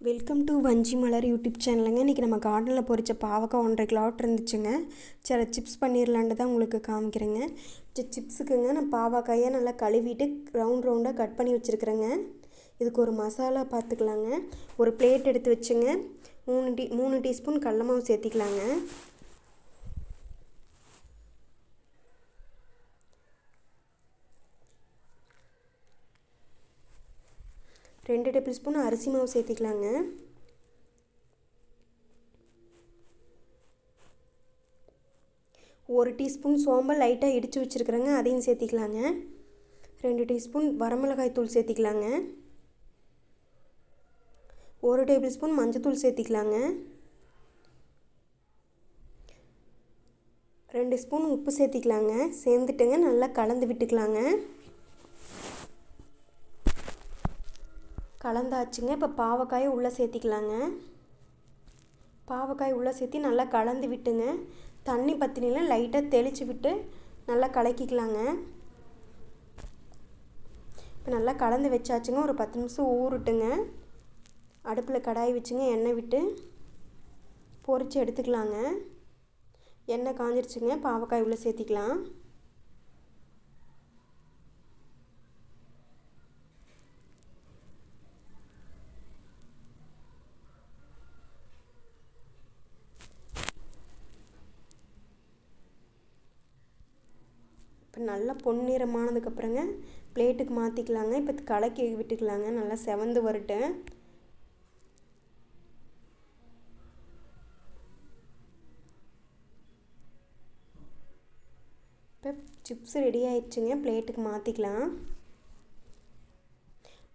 Welcome to வஞ்சி மலர் YouTube சேனலுங்க. இன்றைக்கி நம்ம கார்டனில் பொறிச்ச பாவக்காய் 1.5 கிலோ இருந்துச்சுங்க. சரி, சிப்ஸ் பண்ணிடலான்ட்டு தான் உங்களுக்கு காமிக்கிறேங்க. சிப்ஸுக்குங்க நான் பாவக்காயை நல்லா கழுவிட்டு ரவுண்டாக கட் பண்ணி வச்சுருக்கிறேங்க. இதுக்கு ஒரு மசாலா பார்த்துக்கலாங்க. ஒரு பிளேட் எடுத்து வச்சுங்க. 3 டீஸ்பூன் கடல மாவு சேர்த்திக்கலாங்க. 2 டேபிள் ஸ்பூன் அரிசி மாவு சேர்த்திக்கலாங்க. 1 டீஸ்பூன் சோம்பல் லைட்டாக இடித்து வச்சுருக்குறேங்க, அதையும் சேர்த்திக்கலாங்க. 2 டீஸ்பூன் வரமிளகாய் தூள் சேர்த்திக்கலாங்க. 1 டேபிள் ஸ்பூன் மஞ்சத்தூள் சேர்த்திக்கலாங்க. 2 ஸ்பூன் உப்பு சேர்த்திக்கலாங்க. சேர்ந்துட்டுங்க நல்லா கலந்து விட்டுக்கலாங்க. கலந்தாச்சுங்க. இப்போ பாவக்காயை உள்ளே சேர்த்திக்கலாங்க. பாவக்காய் உள்ளே சேர்த்தி நல்லா கலந்து விட்டுங்க. தண்ணி பத்தினியில் லைட்டாக தெளித்து விட்டு நல்லா கலக்கிக்கலாங்க. இப்போ நல்லா கலந்து வச்சாச்சுங்க. ஒரு 10 நிமிஷம் ஊறட்டுங்க. அடுப்பில் கடாய் வச்சுங்க, எண்ணெய் விட்டு பொரித்து எடுத்துக்கலாங்க. எண்ணெய் காஞ்சிருச்சுங்க. பாவக்காய் உள்ளே சேர்த்திக்கலாம். இப்போ நல்லா பொன்னிறமானதுக்கப்புறங்க பிளேட்டுக்கு மாற்றிக்கலாங்க. இப்போ கலக்கி விட்டுக்கலாங்க. நல்லா செவந்து வரட்டு. இப்போ சிப்ஸ் ரெடி ஆயிடுச்சுங்க. பிளேட்டுக்கு மாற்றிக்கலாம்.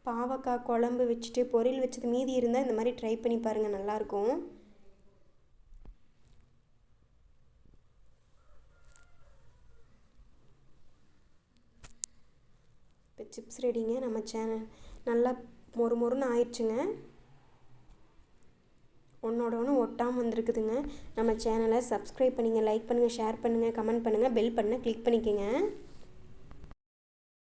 பாவக்காய் குழம்பு வச்சுட்டு பொரியல் வச்சது மீதி இருந்தால் இந்த மாதிரி ட்ரை பண்ணி பாருங்கள், நல்லாயிருக்கும். இப்போ சிப்ஸ் ரெடிங்க. நம்ம சேனல் நல்லா மொறுன்னு ஆயிடுச்சுங்க. ஒன்றோட ஒன்று ஒட்டாமல் வந்திருக்குதுங்க. நம்ம சேனலை சப்ஸ்கிரைப் பண்ணுங்கள், லைக் பண்ணுங்கள், ஷேர் பண்ணுங்கள், கமெண்ட் பண்ணுங்கள், பெல் பட்டனை கிளிக் பண்ணிக்கோங்க.